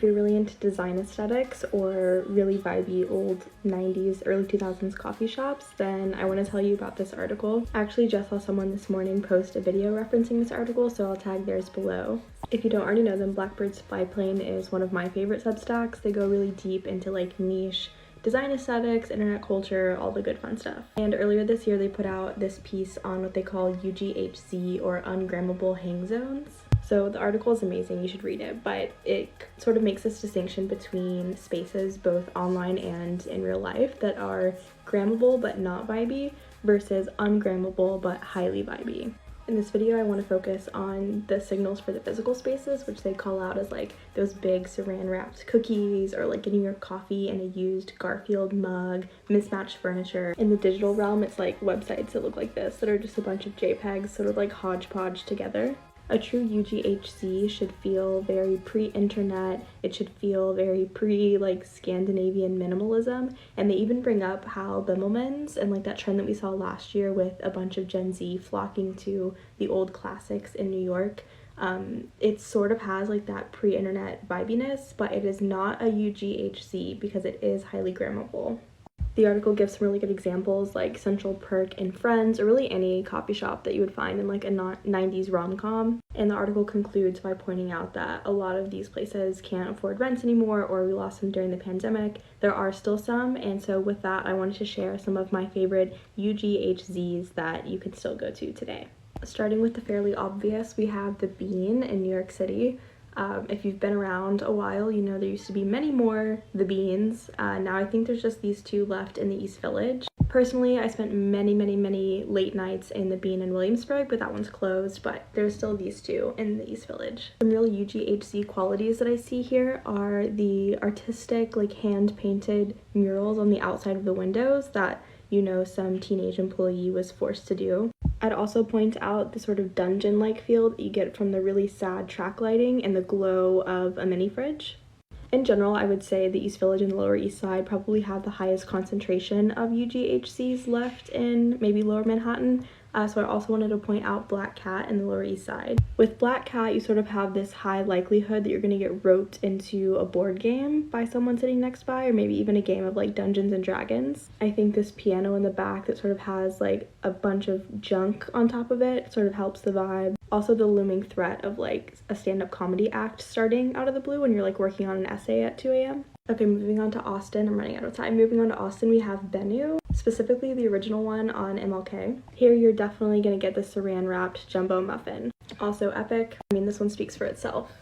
If you're really into design aesthetics or really vibey old 90s, early 2000s coffee shops, then I want to tell you about this article. I actually just saw someone this morning post a video referencing this article, so I'll tag theirs below. If you don't already know them, Blackbird's Flyplane is one of my favorite Substacks. They go really deep into like niche design aesthetics, internet culture, all the good fun stuff. And earlier this year, they put out this piece on what they call UGHZ, or un-grammable hang zones. So the article is amazing, you should read it, but it sort of makes this distinction between spaces, both online and in real life, that are grammable but not vibey versus ungrammable but highly vibey. In this video, I want to focus on the signals for the physical spaces, which they call out as like those big saran wrapped cookies, or like getting your coffee in a used Garfield mug, mismatched furniture. In the digital realm, it's like websites that look like this, that are just a bunch of JPEGs sort of like hodgepodge together. A true UGHZ should feel very pre-internet, it should feel very like Scandinavian minimalism, and they even bring up how Bimmelmans and like that trend that we saw last year with a bunch of Gen Z flocking to the old classics in New York. It sort of has like that pre-internet vibiness, but it is not a UGHZ because it is highly grammable. The article gives some really good examples like Central Perk in Friends, or really any coffee shop that you would find in like a 90s rom-com. And the article concludes by pointing out that a lot of these places can't afford rents anymore, or we lost them during the pandemic. There are still some, and so with that, I wanted to share some of my favorite UGHZs that you can still go to today. Starting with the fairly obvious, we have the Bean in New York City. If you've been around a while, you know there used to be many more The Beans. Now I think there's just these two left in the East Village. Personally, I spent many late nights in the Bean in Williamsburg, but that one's closed, but there's still these two in the East Village. Some real UGHZ qualities that I see here are the artistic, like hand-painted murals on the outside of the windows that, you know, some teenage employee was forced to do. I'd also point out the sort of dungeon-like feel that you get from the really sad track lighting and the glow of a mini fridge. In general, I would say the East Village and the Lower East Side probably have the highest concentration of UGHZs left in maybe Lower Manhattan. So I also wanted to point out Black Cat in the Lower East Side. With Black Cat, you sort of have this high likelihood that you're going to get roped into a board game by someone sitting next by, or maybe even a game of like Dungeons and Dragons. I think this piano in the back that sort of has like a bunch of junk on top of it sort of helps the vibe. Also the looming threat of like a stand-up comedy act starting out of the blue when you're like working on an essay at 2 a.m. Okay, moving on to Austin. I'm running out of time. Moving on to Austin, we have Bennu, specifically the original one on MLK. Here you're definitely gonna get the saran wrapped jumbo muffin. Also epic. I mean, this one speaks for itself.